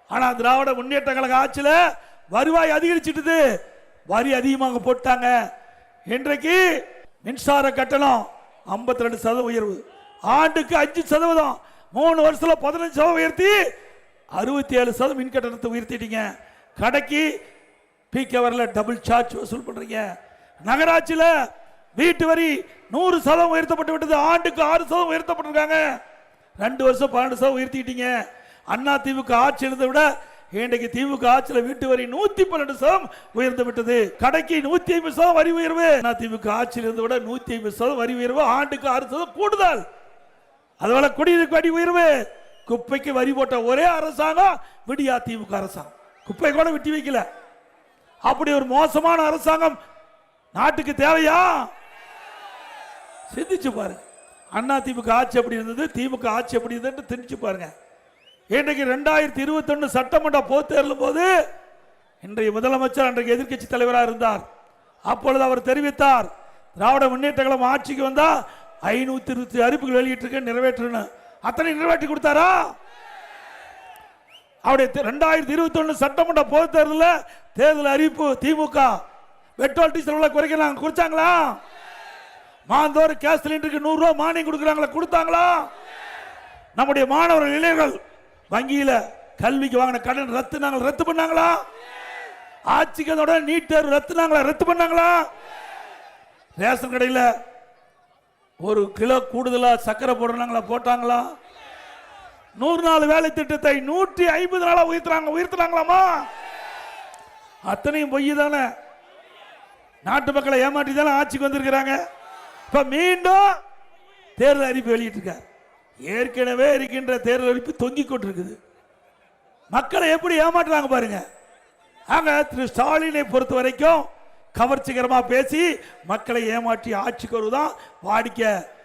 ஆனா திராவிட முன்னேற்ற கழக ஆட்சியில வருவாய் அதிகரிச்சிட்டது, வரி அதிகமாக போட்டாங்க. இன்றைக்கு மின்சார கட்டணம் 52% உயர்வு, ஆண்டுக்கு 5%, 3 வருஷத்துல 15% உயர்த்தி 67% மின் கட்டணத்தை உயர்த்திட்டீங்க. கடைக்கு பீக் ஹவர்ல டபுள் சார்ஜ் வசூல் பண்றீங்க. நகராட்சியில வீட்டு வரி 100% உயர்த்தப்பட்டு விட்டது, ஆண்டுக்கு 6% உயர்த்தப்பட்டிருக்காங்க. 2 வருஷம் 12% உயர்த்திட்டீங்க. அண்ணா திமுக ஆட்சி இருந்ததை விட இன்றைக்கு திமுக ஆட்சியில் வீட்டு வரி 112% உயர்ந்து விட்டது. கடைக்கு 150% வரி உயர்வு. அண்ணா திமுக ஆட்சியில் இருந்ததை விட 150% வரி உயர்வு, ஆண்டுக்கு 6% கூடுதல். அதுபோல குடிநீருக்கு வரி உயர்வு. குப்பைக்கு வரி போட்ட ஒரே அரசாங்கம் விடியா திமுக அரசாங்கம். குப்பை கூட விட்டு வைக்கல. அப்படி ஒரு மோசமான அரசாங்கம் நாட்டுக்கு தேவையா? சிந்திச்சு பாருங்க. அண்ணா திமுக ஆட்சி எப்படி இருந்தது, திமுக ஆட்சி எப்படி இருந்தது தெரிஞ்சு பாருங்க. இன்றைக்கு 2021 சட்டமன்ற பொதுத் தேர்தல் போது இன்றைய முதலமைச்சர் அன்றைக்கு எதிர்க்கட்சி தலைவராக இருந்தார். அப்பொழுது அவர் தெரிவித்தார், திராவிட முன்னேற்ற கழகம் ஆட்சிக்கு வந்தா 520 அறிவிப்புகள் வெளியிட்டு நிறைவேற்றணும். அத்தனை நிறைவேற்றி கொடுத்தாரா? அவருடைய 2021 சட்டமன்ற பொதுத் தேர்தலில் தேர்தல் அறிவிப்பு திமுக பெட்ரோல் டீசல் குறைக்கிறாங்க, குறைச்சாங்களா? மாந்தோறும் கேஸ் சிலிண்டருக்கு 100 ரூபாய் மானியம் கொடுக்குறாங்களா, கொடுத்தாங்களா? நம்முடைய மாணவர்கள் இளைஞர்கள் வங்கியில கல்விக்கு வாங்கின கடன் ரத்து பண்ணாங்களா? ஆட்சிக்கு நீட் தேர்வு ரத்து பண்ணாங்களா? ரேஷன் கடையில் 1 கிலோ கூடுதலா சக்கரை போடுறாங்களா, போட்டாங்களா? 100 நாள் வேலை திட்டத்தை 150 நாளா உயர்த்தினாங்களாமா? அத்தனையும் பொய் தானே. நாட்டு மக்களை ஏமாற்றி தானே ஆட்சிக்கு வந்திருக்கிறாங்க. இப்ப மீண்டும் தேர்தல் அறிவிப்பு வெளியிட்டிருக்கார். ஏற்கனவே இருக்கின்ற தேர்தல் அறிவிப்பு தொங்கிக் கொண்டிருக்குது. மக்களை எப்படி ஏமாற்றுறாங்க பாருங்க. ஆக திரு ஸ்டாலினை பொறுத்த வரைக்கும் கவர்ச்சிகரமா பேசி மக்களை ஏமாற்றி ஆட்சிக்கு வருவதுதான் வாடிக்கை.